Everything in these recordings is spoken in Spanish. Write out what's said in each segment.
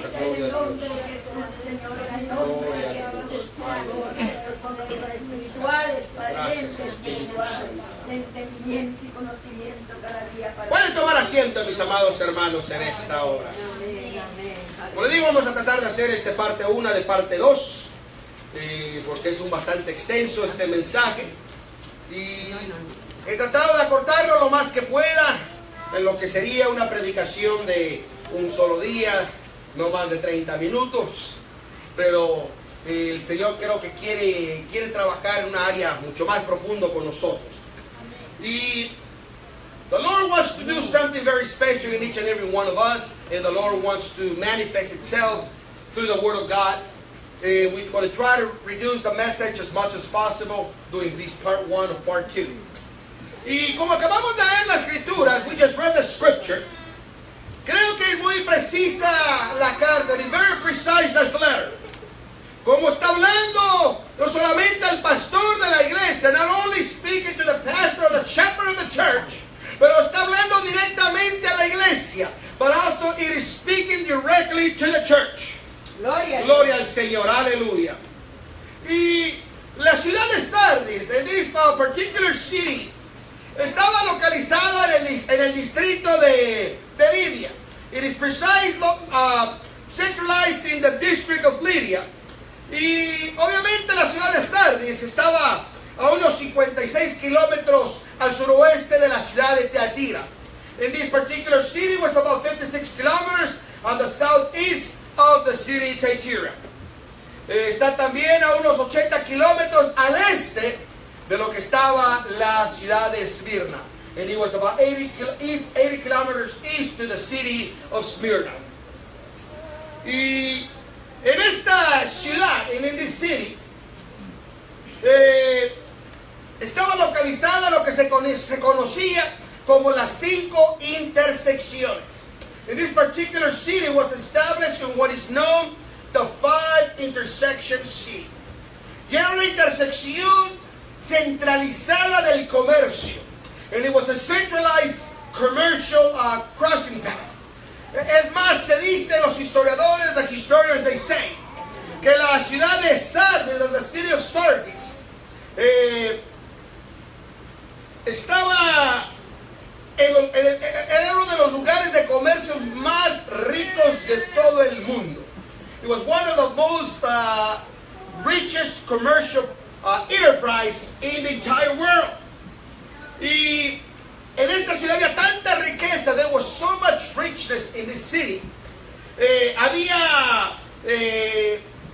En el nombre de Jesús, Señor, en el nombre de Jesús, espirituales, parientes espirituales, de entendimiento y conocimiento cada día para Pueden tomar asiento, mis amados hermanos, en esta hora. Como les digo, vamos a tratar de hacer parte 1 de parte 2, porque es bastante extenso este mensaje. Y he tratado de acortarlo lo más que pueda en lo que sería una predicación de un solo día, no más de 30 minutos. Pero el Señor creo que quiere trabajar en una área mucho más profundo con nosotros. Y the Lord wants to do something very special in each and every one of us, and the Lord wants to manifest itself through the Word of God. We're going to try to reduce the message as much as possible doing this part 1 of part 2. Y como acabamos de leer las escrituras, we just read the scripture. Creo que es muy precisa la carta. It's very precise as letter. Como está hablando no solamente al pastor de la iglesia, not only speaking to the pastor or the shepherd of the church, pero está hablando directamente a la iglesia, but also it is speaking directly to the church. Gloria al Señor, aleluya. Y la ciudad de Sardis, en this particular city, estaba localizada en el distrito de Lidia. It is precisely centralized in the district of Lydia. Y obviamente la ciudad de Sardis estaba a unos 56 kilómetros al suroeste de la ciudad de Teatira. In this particular city was about 56 kilometers on the southeast of the city Teatira. Está también a unos 80 kilómetros al este de lo que estaba la ciudad de Esmirna. And it was about 80 kilometers east to the city of Smyrna. Y en esta ciudad, in this city, estaba localizada lo que se conocía como las 5 intersecciones. In this particular city was established in what is known the 5 intersection city. Y era una intersección centralizada del comercio. And it was a centralized commercial crossing path. Es más, se dice, los historiadores, the historians, they say, que la ciudad de Sardis, the city of Sardis, estaba era uno de los lugares de comercio más ricos de todo el mundo. It was one of the most richest commercial enterprise in the entire world. Y en esta ciudad había tanta riqueza, there was so much richness in this city. Había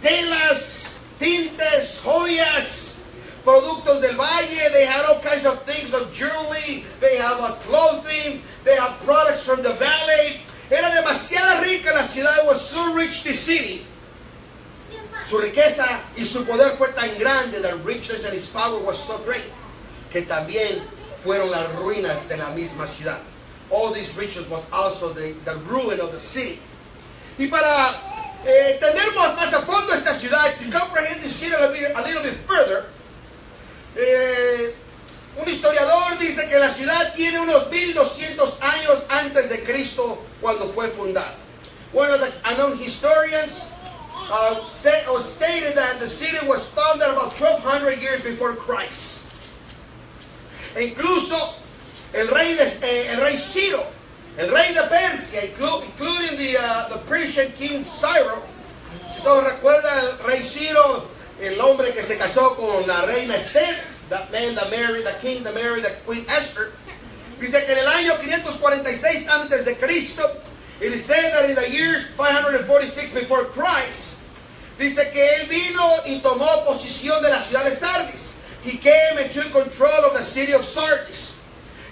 telas, tintes, joyas, productos del valle. They had all kinds of things of jewelry. They have clothing. They have products from the valley. Era demasiado rica la ciudad. It was so rich, the city. Su riqueza y su poder fue tan grande, the richness and his power was so great, que también fueron las ruinas de la misma ciudad. All these riches was also the ruin of the city. Y para entender más a fondo esta ciudad, to comprehend the city a little bit further, un historiador dice que la ciudad tiene unos 1200 años antes de Cristo cuando fue fundada. One of the unknown historians stated that the city was founded about 1200 years before Christ. E incluso el rey Ciro, el rey de Persia, including the Persian king Cyrus. Si todos recuerdan, el rey Ciro, el hombre que se casó con la reina Esther, that man that married the king that married the queen Esther. Dice que en el año 546 antes de Cristo, it is said that in the years 546 before Christ, dice que él vino y tomó posesión de la ciudad de Sardis. He came and took control of the city of Sardis.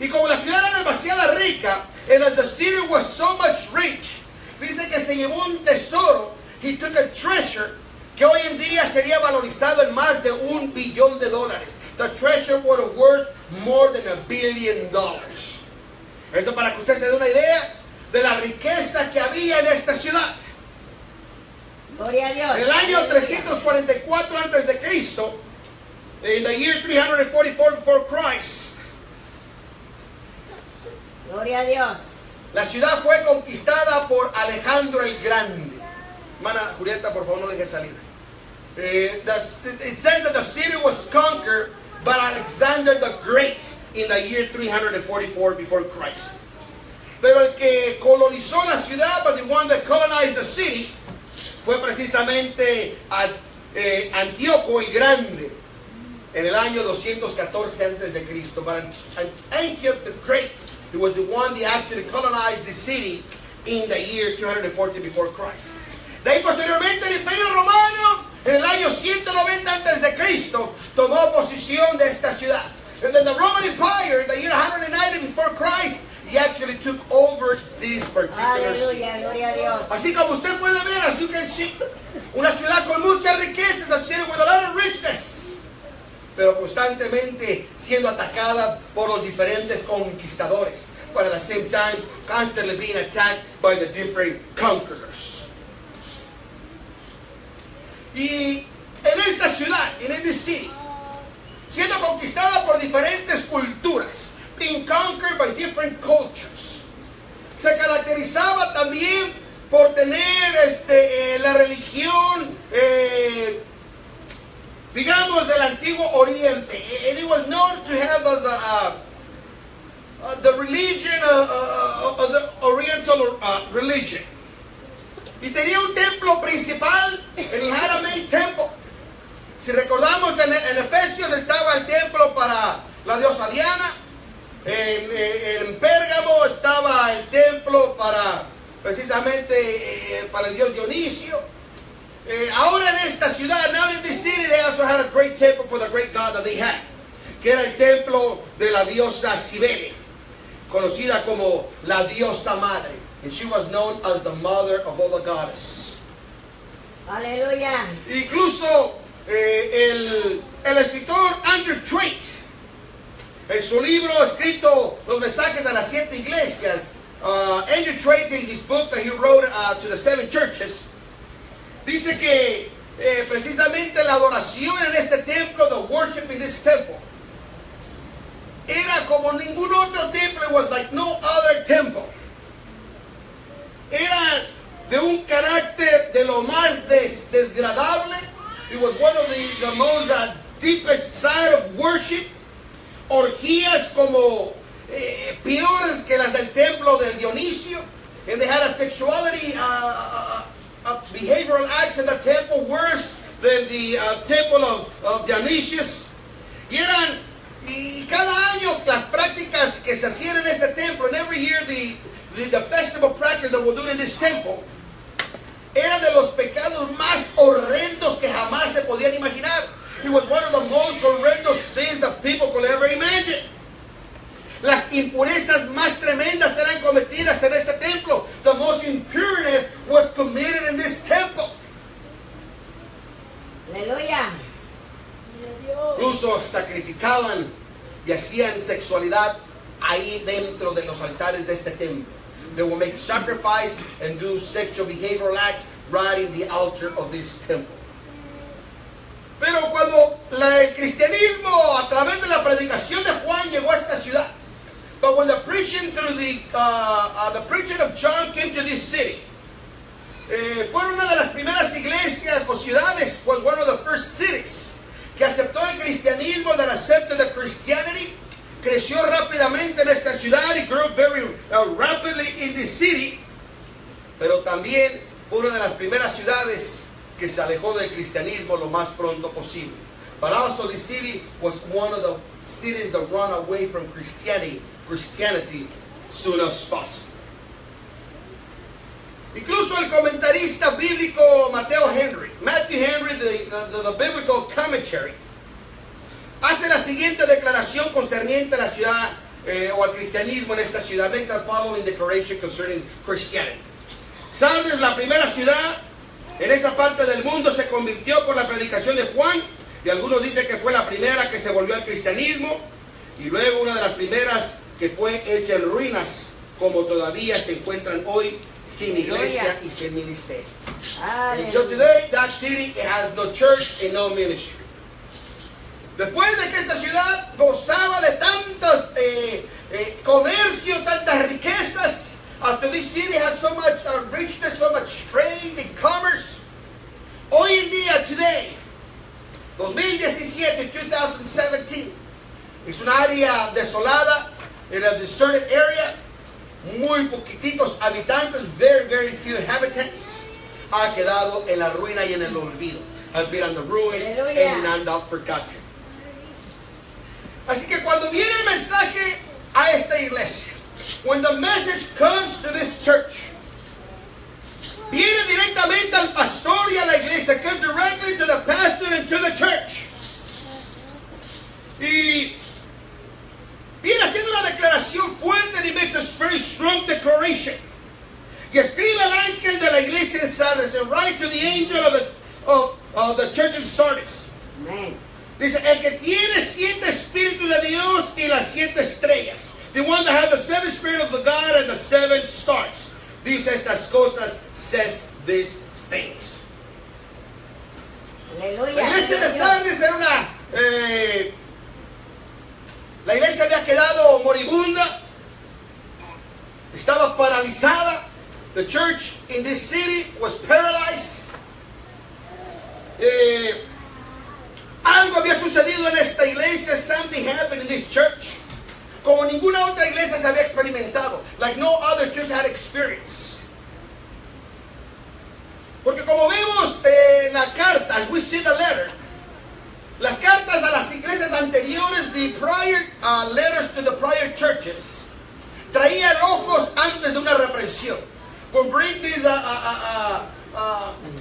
Y como la ciudad era demasiado rica, and as the city was so much rich, dice que se llevó un tesoro. He took a treasure que hoy en día sería valorizado en más de $1 billón. The treasure was worth more than $1 billion. Esto para que usted se dé una idea de la riqueza que había en esta ciudad. Gloria a Dios. En el año 344 antes de Cristo, in the year 344 before Christ, Gloria a Dios. la ciudad fue conquistada por Alejandro el Grande. Hermana Julieta, por favor, no deje salir. It says that the city was conquered by Alexander the Great in the year 344 before Christ. Pero el que colonizó la ciudad, but the one that colonized the city, fue precisamente Antíoco el Grande en el año 214 antes de Cristo. But Antioch the Great, he was the one that actually colonized the city in the year 240 before Christ. De ahí posteriormente el Imperio Romano, en el año 190 antes de Cristo, tomó posesión de esta ciudad. And then the Roman Empire, in the year 190 before Christ, he actually took over this particular city. Gloria a Dios. Así como usted puede ver, as you can see, una ciudad con muchas riquezas, a city with a lot of richness, pero constantemente siendo atacada por los diferentes conquistadores, but at the same time constantly being attacked by the different conquerors. Y en esta ciudad, in this city, siendo conquistada por diferentes culturas, being conquered by different cultures, se caracterizaba también por tener la religión, digamos, del antiguo Oriente. And it was known to have the religion of the Oriental religion. Y tenía un templo principal, and he had a main temple. Si recordamos, en Efesios estaba el templo para la diosa Diana. En Pérgamo estaba el templo para, precisamente, para el dios Dionisio. Ahora en esta ciudad, now in this city, they also had a great temple for the great god that they had, que era el templo de la diosa Cibele, conocida como la diosa madre. And she was known as the mother of all the goddess. Aleluya. Incluso el escritor Andrew Tate, en su libro escrito Los mensajes a las 7 iglesias, Andrew Tate, in his book that he wrote to the 7 churches, dice que precisamente la adoración en este templo, the worship in this temple, era como ningún otro templo. It was like no other temple. Era de un carácter de lo más desagradable. It was one of the most deepest side of worship. Orgías como peores que las del templo de Dionisio. And they had a sexuality, behavioral acts in the temple worse than the temple of Dionysius. Y cada año las prácticas que se hacían en este templo, and every year the festival practice that were doing in this temple, era de los pecados más horrendos que jamás se podían imaginar. It was one of the most horrendous sins that people could ever imagine. Las impurezas más tremendas eran cometidas en este templo. The most impureness was committed in this temple. Aleluya. Incluso sacrificaban y hacían sexualidad ahí dentro de los altares de este templo. They will make sacrifice and do sexual behavioral acts right in the altar of this temple. Pero cuando el cristianismo a través de la predicación de Juan llegó a esta ciudad, but when the preaching through the preaching of John came to this city, fue una de las primeras iglesias o ciudades, was one of the first cities que aceptó el cristianismo, that accepted the Christianity. Creció rápidamente en esta ciudad. It grew very rapidly in this city. Pero también fue una de las primeras ciudades que se alejó del cristianismo lo más pronto posible. But also the city was one of the cities that run away from Christianity as soon as possible. Incluso el comentarista bíblico Matthew Henry, the biblical commentary, hace la siguiente declaración concerniente a la ciudad o al cristianismo en esta ciudad. Make the following declaration concerning Christianity. Sardes, la primera ciudad en esa parte del mundo, se convirtió por la predicación de Juan, y algunos dicen que fue la primera que se volvió al cristianismo, y luego una de las primeras que fue hecha en ruinas, como todavía se encuentran hoy, sin iglesia y sin ministerio. Until today, that city has no church and no ministry. Después de que esta ciudad gozaba de tantos comercio, tantas riquezas, after this city has so much richness, so much trade and commerce, Es un área desolada, en a deserted area, muy poquititos habitantes, very, very few inhabitants. Ha quedado en la ruina y en el olvido. Has been on the ruin and not forgotten. Así que cuando viene el mensaje a esta iglesia, when the message comes to this church, viene directamente al pastor y a la iglesia, comes directly to the pastor and to the church. Y viene haciendo una declaración fuerte, and he makes a very strong declaration. Y escribe al ángel de la iglesia en Sardis, and write to the angel of the church in Sardis. Amén. Dice, el que tiene 7 espíritus de Dios y las 7 estrellas. The one that has the 7 spirit of the God and the 7 stars. Dice estas cosas, says these things. Aleluya. La iglesia de Sardis era una... la iglesia había quedado moribunda. Estaba paralizada. The church in this city was paralyzed. Algo había sucedido en esta iglesia. Something happened in this church. Como ninguna otra iglesia se había experimentado. Like no other church had experienced. Porque como vemos en la carta, as we see the letter, las cartas a las iglesias anteriores, the prior letters to the prior churches, traía enojos antes de una reprensión. Will bring this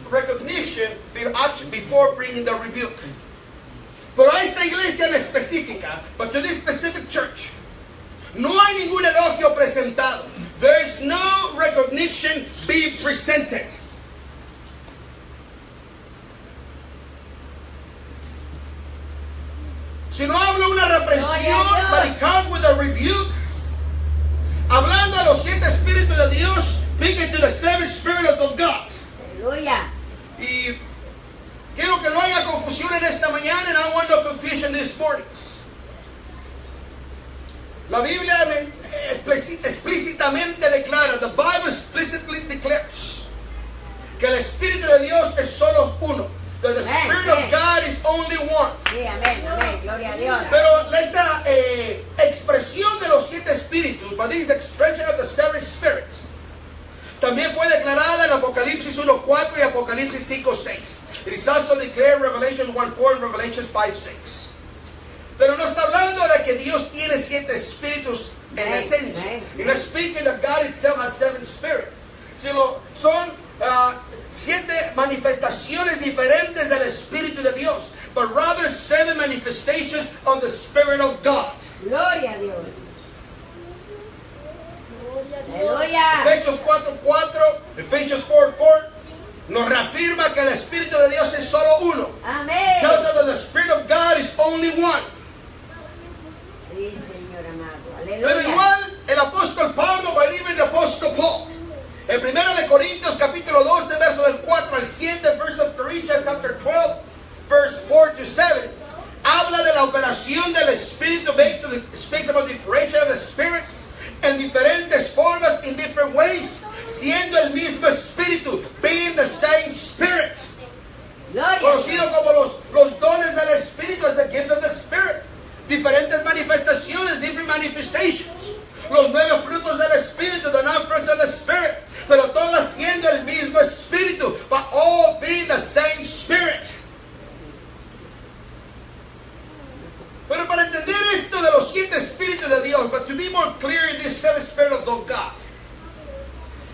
recognition before bringing the rebuke. Pero a esta iglesia en específica, but to this specific church, no hay ningún elogio presentado. There is no recognition being presented. Si no habla una reprensión, but it comes with a rebuke. Hablando a los 7 espíritus de Dios, speaking to the 7 spirits of God. Aleluya. Y quiero que no haya confusión en esta mañana, and I want no confusion this morning. La Biblia explícitamente declara, the Bible explicitly declares, que el Espíritu de Dios es solo uno. That the Spirit of God is only one. Sí, amén, amén, gloria a Dios. Pero esta expresión de los 7 espíritus, but this expression of the 7 spirits, también fue declarada en Apocalipsis 1:4 y Apocalipsis 5:6. It is also declared in Revelation 1:4 and Revelation 5:6. Pero no está hablando de que Dios tiene 7 espíritus en esencia. Y no speaking that God itself has 7 spirits. Sino son 7 manifestaciones diferentes del Espíritu de Dios. But rather 7 manifestations of the Spirit of God. Gloria a Dios. Aleluya. Efesios 4:4, Efesios 4:4 nos reafirma que el Espíritu de Dios es solo uno. Amén. Tells us that the Spirit of God is only one. Sí, Señor amado. Pero Aleluya. igual el apóstol Pablo, but even the apostle Paul, en 1 de Corintios capítulo 12, verso del 4 al 7, verse of Corinthians chapter 12, verse 4 to 7, habla de la operación del Espíritu, speaks about the operation of the Spirit en diferentes formas, in different ways, siendo el mismo Espíritu, being the same Spirit. Gloria. Conocido como los dones del Espíritu, as the gifts of the Spirit. Diferentes manifestaciones, different manifestations. Los 9 frutos del Espíritu, the 9 fruits of the Spirit. Pero todas siendo el mismo Espíritu, but all being the same Spirit. Pero para entender esto de los 7 espíritus de Dios, but to be more clear in these 7 spirits of God,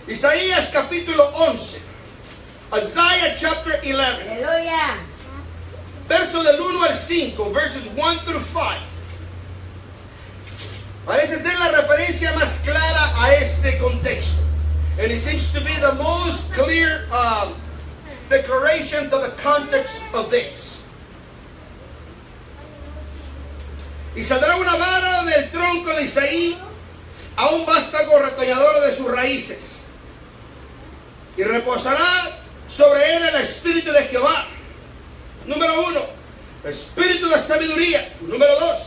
Isaías capítulo 11, Isaiah chapter 11, Aleluya. verso del 1 al 5, verses 1 through 5. Parece ser la referencia más clara a este contexto. And it seems to be the most clear declaration to the context of this. Y saldrá una vara del tronco de Isaí a un vástago retoñador de sus raíces. Y reposará sobre él el espíritu de Jehová. Número 1, espíritu de sabiduría. Número 2,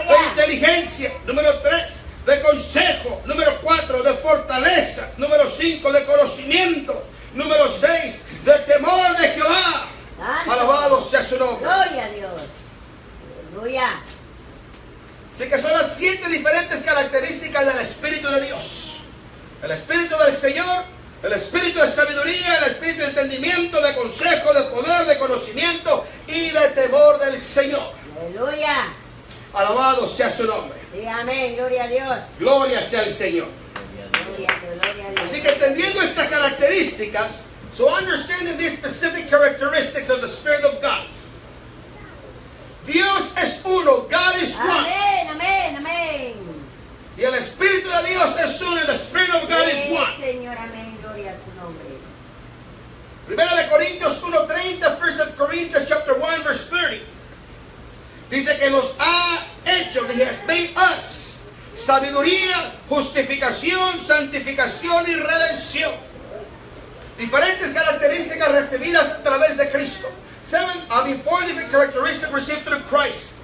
de inteligencia. Número 3, de consejo. Número 4, de fortaleza. Número 5, de conocimiento. Número 6, de temor de Jehová. Alabado sea su nombre. Gloria a Dios. Aleluya. Así que son las 7 diferentes características del Espíritu de Dios. El Espíritu del Señor, el Espíritu de sabiduría, el Espíritu de entendimiento, de consejo, de poder, de conocimiento y de temor del Señor. Aleluya. Alabado sea su nombre. Sí, amén. Gloria a Dios. Gloria sea el Señor. Gloria a Dios. Así que entendiendo estas características, so understanding these specific characteristics of the Spirit of God. Dios es uno, God is one. Amén, amén, amén. Y el Espíritu de Dios es uno, and the Spirit of God is Sí, one. Señor, amén. Gloria a su nombre. Primera de Corintios 1:30, 1 Corinthians chapter 1 verse 30. Dice que nos ha hecho, He has made us, sabiduría, justificación, santificación y redención. Diferentes características recibidas a través de Cristo. 4 different characteristics received through Christ.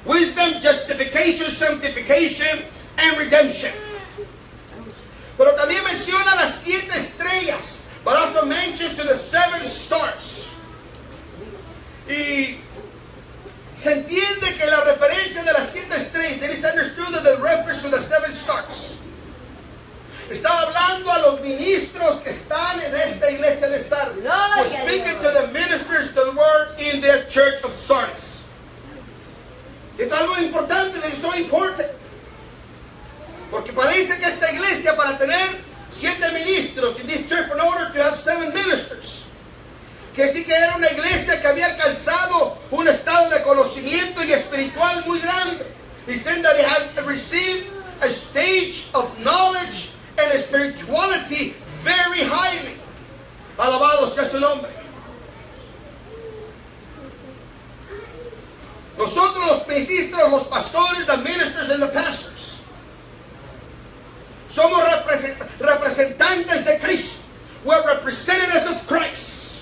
Wisdom, justification, sanctification, and redemption. Pero también menciona las 7 estrellas, but also mentions to the 7 stars. Y se entiende que la referencia de las 7 estrellas, it is understood that the reference to the 7 stars, está hablando a los ministros que están en esta iglesia de Sardis. We're speaking to the ministers that were in the church of Sardis. Esto es algo importante, es so important. Porque parece que esta iglesia, para tener 7 ministros in this church, in order to have 7 ministers, que sí que era una iglesia que había alcanzado un estado de conocimiento y espiritual muy grande. He said that it had received a stage of knowledge and spirituality very highly. Alabado sea su nombre. Nosotros los ministros, los pastores, the ministers and the pastors, somos representantes de Cristo. We're representatives of Christ.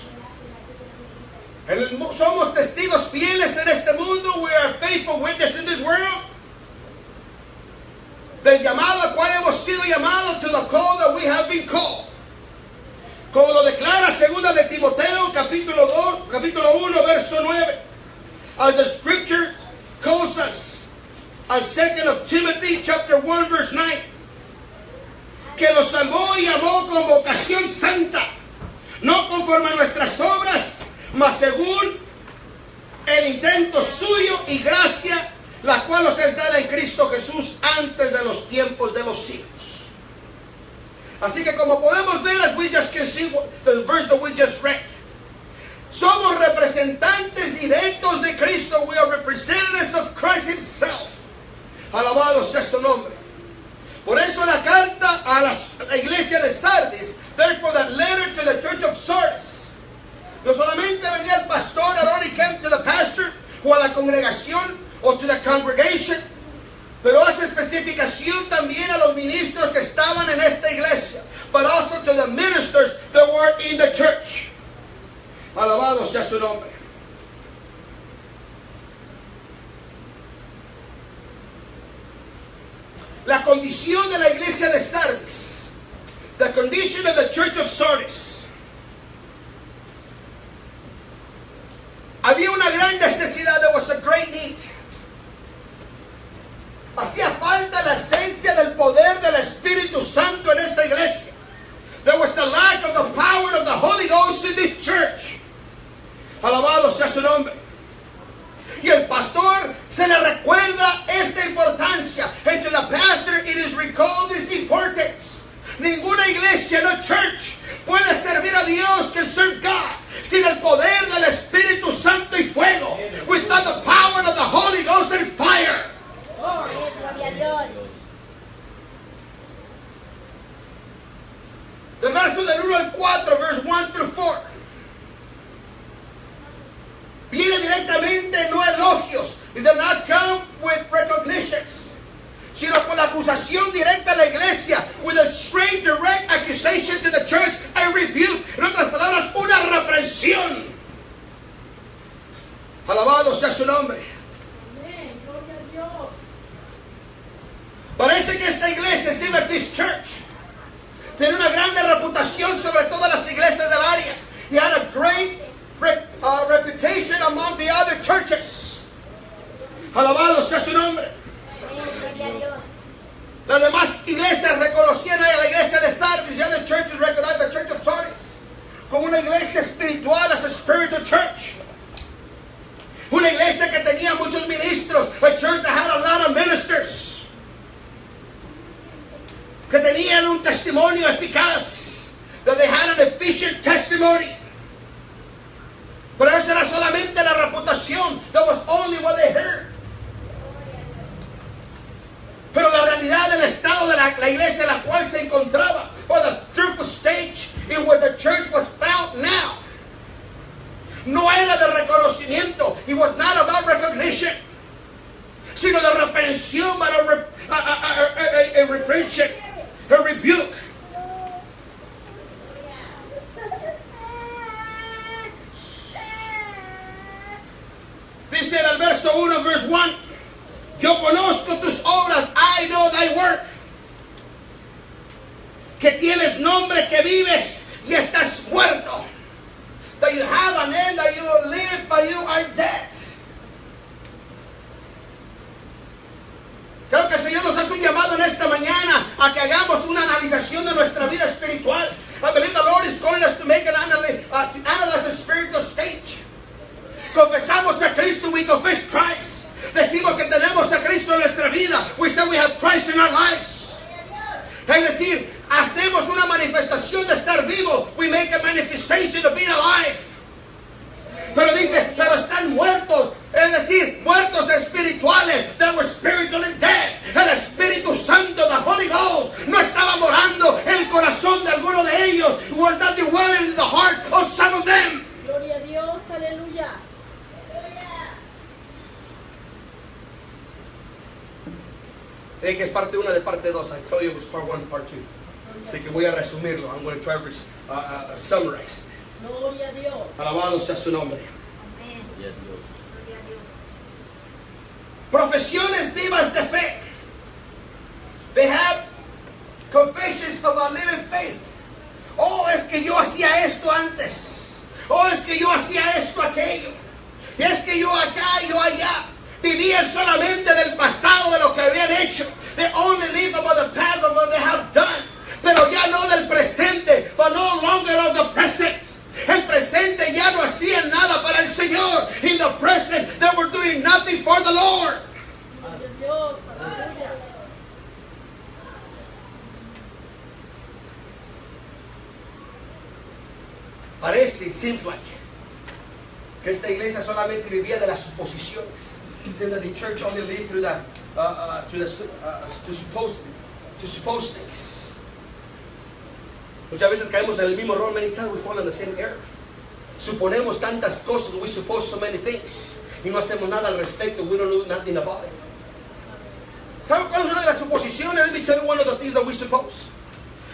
Somos testigos fieles en este mundo. We are faithful witnesses in this world. Del llamado al cual hemos sido llamados, to the call that we have been called. Como lo declara 2 de Timoteo, capítulo 1, verso 9. As the scripture calls us, on 2 of Timothy, chapter 1, verse 9. Que nos salvó y llamó con vocación santa, no conforme a nuestras obras, mas según el intento suyo y gracia, la cual nos es dada en Cristo Jesús antes de los tiempos de los siglos. Así que como podemos ver, as we just can see the verse that we just read, somos representantes directos de Cristo. We are representatives of Christ Himself. Alabado sea su nombre. Por eso la carta a la iglesia de Sardis, therefore that letter to the church of Sardis, no solamente venía el pastor, it only came to the pastor, o a la congregación, o to the congregation, pero hace especificación también a los ministros que estaban en esta iglesia, but also to the ministers that were in the church. Alabado sea su nombre. La condición de la iglesia de Sardis, the condition of the church of Sardis. Había una gran necesidad, there was a great need. Hacía falta la esencia del poder del Espíritu Santo en esta iglesia. There was a lack of the power of the Holy Ghost in this church. Alabado sea su nombre. Y el pastor se le recuerda esta importancia. And to the pastor it is recalled this importance. Ninguna iglesia, no church, puede servir a Dios, can serve God, sin el poder del Espíritu Santo y fuego. Without the power of the Holy Ghost and fire. Gloria a Dios. Del verso del 1 al 4, verse 1 through 4. Viene directamente, no elogios. It does not come with recognitions, sino con la acusación directa a la iglesia, with a straight, direct accusation to the church, a rebuke. En otras palabras, una reprensión. Alabado sea su nombre. Parece que esta iglesia, it seems like this church, tiene una grande reputación sobre todas las iglesias del área. He had a great reputation among the other churches. Alabado sea su nombre. Las demás iglesias reconocían a la iglesia de Sardis. The other churches recognized the church of Sardis como una iglesia espiritual, as a spiritual church. Una iglesia que tenía muchos ministros. A church that had a lot of ministers. Que tenían un testimonio eficaz. That they had an efficient testimony. Pero esa era solamente la reputación. That was only what they heard. Pero la realidad del estado de la iglesia en la cual se encontraba, or the truthful stage in where the church was found now, no era de reconocimiento. It was not about recognition, sino de reprensión, but a reproach, a rebuke. Dice en el verso 1, verse 1. Yo conozco tus obras, I know thy work. Que tienes nombre, que vives y estás muerto. That you have an end, that you will live, but you are dead. Creo que el Señor nos hace un llamado en esta mañana a que hagamos una analización de nuestra vida espiritual. I believe the Lord is calling us to make an analyze the spiritual stage. Confesamos a Cristo, we confess Christ. Decimos que tenemos a Cristo en nuestra vida. We say we have Christ in our lives. Es decir, hacemos una manifestación de estar vivo. We make a manifestation of being alive. Pero dice, pero están muertos. Es decir, muertos espirituales. They were spiritually dead. El Espíritu Santo, the Holy Ghost, no estaba morando en el corazón de alguno de ellos. It was not dwelling in the heart of some of them. Gloria a Dios, aleluya. Que es parte 1 de parte 2. I told you it was part 1 part 2. Así que voy a resumirlo. I'm going to try to summarize. Gloria a Dios. Alabado sea su nombre. Amén. Profesiones vivas de fe. They have confessions of a living faith. Oh, es que yo hacía esto antes. Oh, es que yo hacía esto, aquello. Y es que yo acá, yo allá. Vivían solamente del pasado, de lo que habían hecho. They only live about the past of what they have done. Pero ya no del presente, but no longer of the present. El presente ya no hacían nada para el Señor. In the present, they were doing nothing for the Lord. Gloria a Dios, aleluya. Parece, it seems like, que esta iglesia solamente vivía de las suposiciones. It seems that the church only lived through that, to suppose things. Muchas veces caemos en el mismo error. Many times we fall in the same error. Suponemos tantas cosas. We suppose so many things. Y no hacemos nada al respecto. We don't do nothing about it. ¿Sabe cuál es una de las suposiciones? Let me tell you one of the things that we suppose.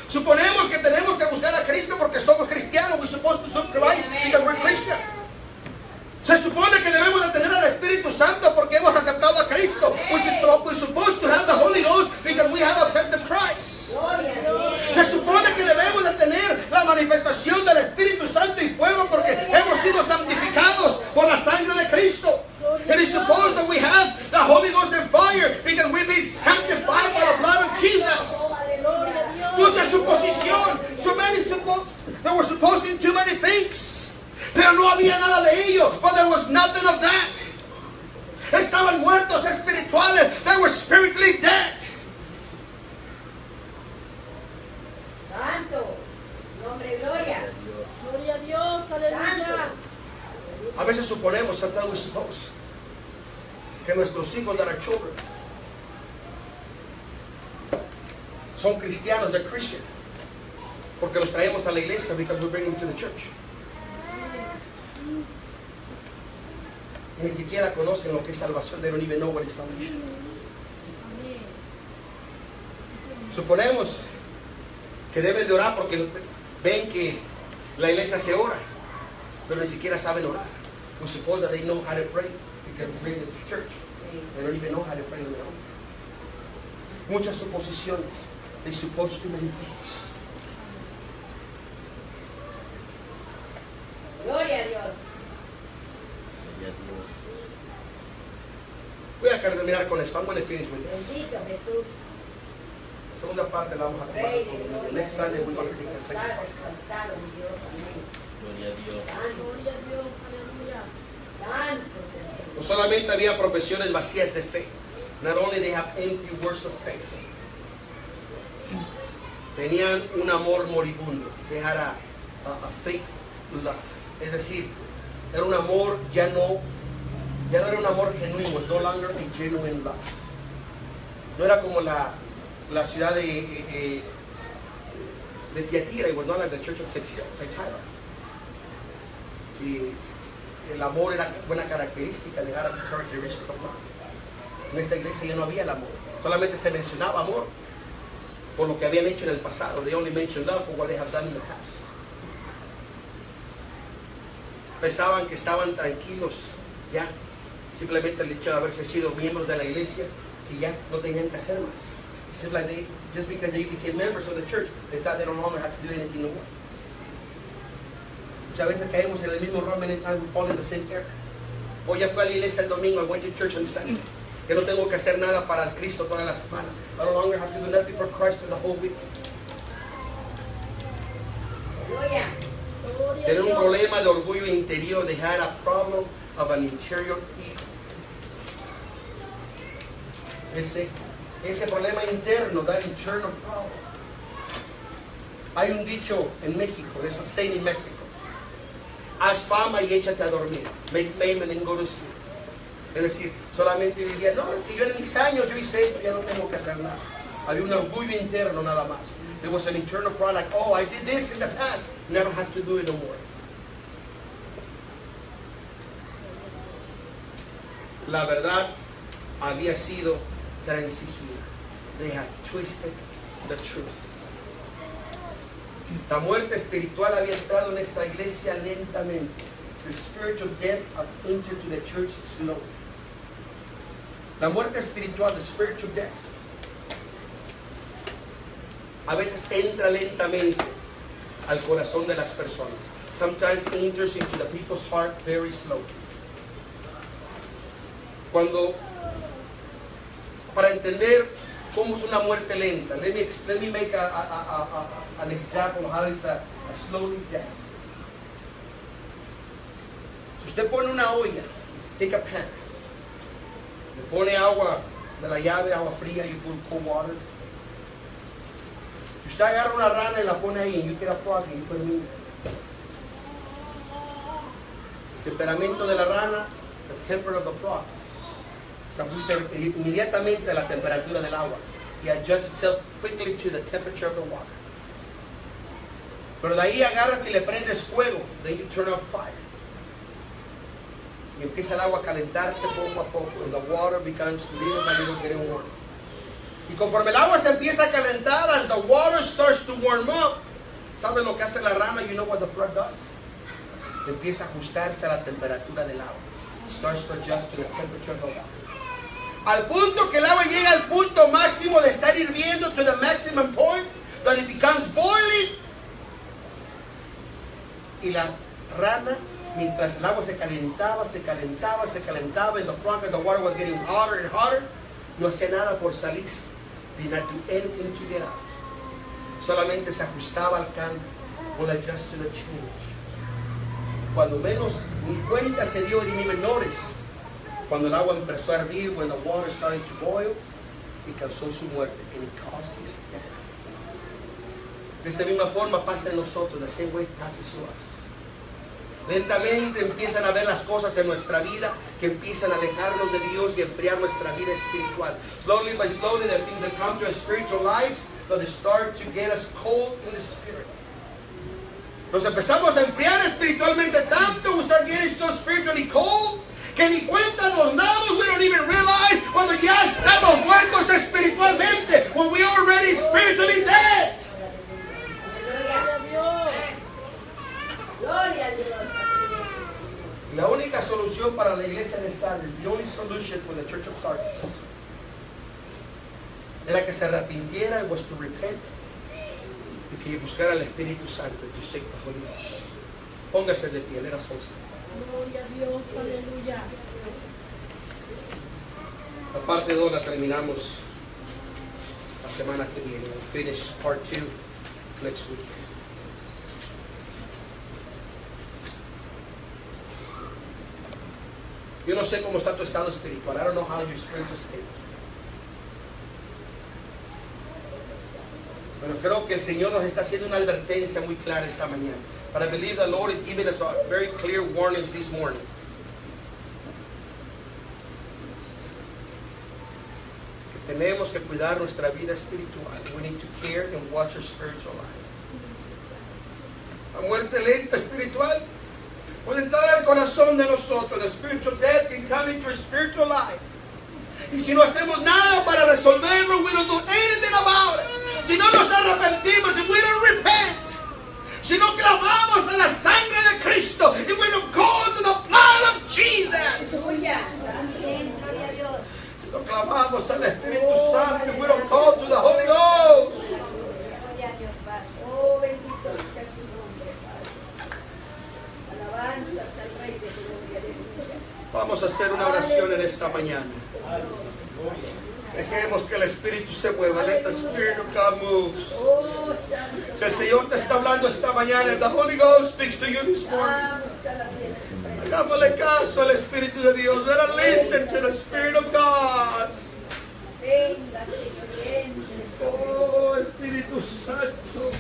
Suponemos que tenemos que buscar a Cristo porque somos cristianos. We're supposed to serve Christ because we're Christian. Se supone que debemos de tener al Espíritu Santo porque hemos aceptado a Cristo. We're supposed to have the Holy Ghost because we have accepted Christ. Se supone que debemos de tener la manifestación del Espíritu Santo y fuego porque hemos sido santificados por la sangre de Cristo. It is supposed that we have the Holy Ghost and fire because we've been sanctified by the blood of Jesus. Mucha suposición. So many they were supposing too many things. Pero no había nada de ello. But there was nothing of that. Estaban muertos espirituales. They were spiritually dead. Santo. Nombre, gloria. Gloria a Dios, aleluya. A veces suponemos, sometimes we suppose, que nuestros hijos, that our children, son cristianos, they're Christian, porque los traemos a la iglesia because we bring them to the church. Ni siquiera conocen lo que es salvación. They don't even know what is salvation. Suponemos que deben de orar porque ven que la iglesia se ora, pero ni siquiera saben orar. We suppose that they know how to pray because we bring them to church. They don't even know how to pray on their own. Muchas suposiciones. They suppose too many things. Gloria a Dios. Voy a terminar con esto. I'm going to finish with this. Bendito Jesús. segunda parte la vamos a tomar. Rey de gloria. Next Sunday we're going to take the second Santo, part. exaltado mi Dios, amén. Gloria a Dios. Santo, Gloria a Dios, aleluya. santo es el Señor. No solamente había profesiones vacías de fe. Not only they have empty words of faith. Tenían un amor moribundo. They had a fake love. Es decir, era un amor ya no era un amor genuino. Was no longer a genuine love. No era como la ciudad de Tiatira. It was not like the church of Tiatira. Que el amor era buena característica. They had a characteristic of love. En esta iglesia ya no había el amor. Solamente se mencionaba amor por lo que habían hecho en el pasado. They only mentioned love for what they have done in the past. Pensaban que estaban tranquilos ya. Simplemente el hecho de haberse sido miembros de la iglesia, que ya no tenían que hacer más. It's just like just because they became members of the church, they thought they don't longer have to do anything more. Muchas veces caemos en el mismo error, many times we fall in the same error. Hoy ya fui a la iglesia el domingo, I went to church on Sunday. Que no tengo que hacer nada para el Cristo toda la semana. I no longer have to do nothing for Christ for the whole week. Gloria. Gloria a Tener un Dios. problema de orgullo interior. They had a problem of an interior ego. Ese problema interno, that internal problem. Hay un dicho en México, there's a saying in Mexico. Haz fama y échate a dormir. Make fame and then go to sleep. Es decir, solamente diría, no, es que yo en mis años yo hice esto, ya no tengo que hacer nada. Había un orgullo interno nada más. There was an internal pride like, oh, I did this in the past, never have to do it no more. La verdad había sido transigida. They had twisted the truth. La muerte espiritual había entrado en esta iglesia lentamente. The spiritual death had entered to the church slowly. La muerte espiritual, the spiritual death, a veces entra lentamente al corazón de las personas. Sometimes enters into the people's heart very slowly. Para entender cómo es una muerte lenta, let me make an example of how it's a slowly death. Si usted pone una olla, take a pan, le pone agua de la llave, agua fría, you put cold water. Si usted agarra una rana y la pone ahí, and you get a frog and you put it in. El temperamento de la rana, the temper of the frog, se ajusta inmediatamente a la temperatura del agua. It adjusts itself quickly to the temperature of the water. Pero de ahí agarras y le prendes fuego, then you turn on fire. Y empieza el agua a calentarse poco a poco. And the water becomes little by little getting warm. Y conforme el agua se empieza a calentar, as the water starts to warm up, ¿saben lo que hace la rana? You know what the frog does? Empieza a ajustarse a la temperatura del agua. Starts to adjust to the temperature of the water. Al punto que el agua llega al punto máximo de estar hirviendo, to the maximum point, that it becomes boiling. Y la rana, mientras el agua se calentaba, and the front of the water was getting hotter and hotter, no hacía nada por salirse. Did not do anything to get out. Solamente se ajustaba al cambio. Will adjust to the change. Cuando menos ni cuenta se dio ni menores, cuando el agua empezó a hervir, when the water started to boil, y causó su muerte, and it caused his death. De esta misma forma pasa en nosotros, the same way it passes to us. Lentamente empiezan a ver las cosas en nuestra vida que empiezan a alejarnos de Dios y enfriar nuestra vida espiritual. Slowly by slowly, there are things that come to our spiritual lives, but they start to get us cold in the spirit. Nos empezamos a enfriar espiritualmente tanto, we start getting so spiritually cold, que ni cuenta nos damos, we don't even realize cuando ya estamos muertos espiritualmente, when we are already spiritually dead. Gloria a Dios. Gloria a Dios. Y la única solución para la iglesia de Sardis, the only solution for the church of Sardis, era que se arrepintiera, was to repent, y que buscara al Espíritu Santo, to seek the Holy Ghost. Póngase de pie, let us all sing. Gloria a Dios, aleluya. La parte 2 la terminamos la semana que viene. We'll finish part 2 next week. Yo no sé cómo está tu estado espiritual. I don't know how your spiritual state. Pero creo que el Señor nos está haciendo una advertencia muy clara esta mañana. But I believe the Lord is giving us a very clear warnings this morning. Que tenemos que cuidar nuestra vida espiritual. We need to care and watch our spiritual life. La muerte lenta espiritual puede entrar al corazón de nosotros. The spiritual death can come into our spiritual life. Y si no hacemos nada para resolverlo, we don't do anything about it. Si no nos arrepentimos, if we don't repent, si no clamamos a la sangre de Cristo, if we don't go to the blood of Jesus, si no clamamos al Espíritu Santo, if we don't call to the Holy Ghost, Oh, bendito sea su nombre, Padre. Alabanzas al Rey de Gloria, aleluya. vamos a hacer una oración en esta mañana. Dejemos que el Espíritu se mueva. Let the Spirit of God moves. Oh, santo. Si el Señor te está hablando esta mañana, the Holy Ghost speaks to you this morning. Hagámosle caso al Espíritu de Dios. Let us listen to the Spirit of God. Venga, Señor, entre. Oh, Espíritu Santo.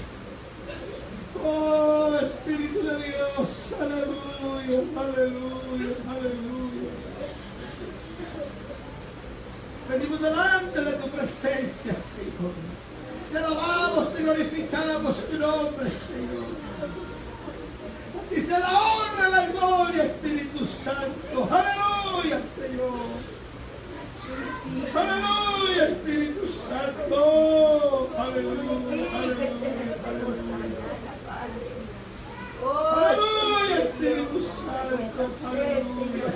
Oh, Espíritu de Dios. Aleluya, aleluya, aleluya. Venimos delante de tu presencia, Señor. Te alabamos, te glorificamos tu nombre, Señor. A ti sea la honra, la gloria, Espíritu Santo. Aleluya, Señor. Aleluya, Espíritu Santo. Aleluya, aleluya, Espíritu Santo. Aleluya.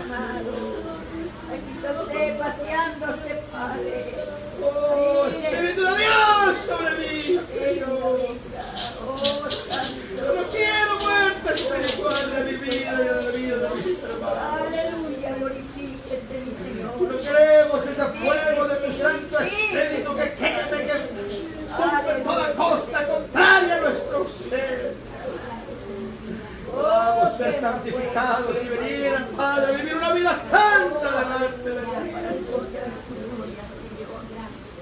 Aquí está usted paseándose, Padre. Oh, Espíritu de Dios sobre mí, Señor. Oh, santo. Yo no quiero muerte espiritual de mi vida y de la vida de mis hermanos. Aleluya, glorifíquese, mi Señor. No queremos ese fuego de tu Santo Espíritu que queme, que tumbe toda cosa contraria a nuestro ser. Vamos a ser santificados y venir al Padre a vivir una vida santa delante de Dios.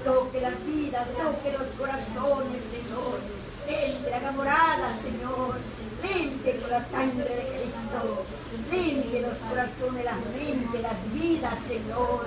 Toque las vidas, toque los corazones, Señor. Entre, haga morada, Señor. Limpie con la sangre de Cristo. Limpie los corazones, las mentes, las vidas, Señor.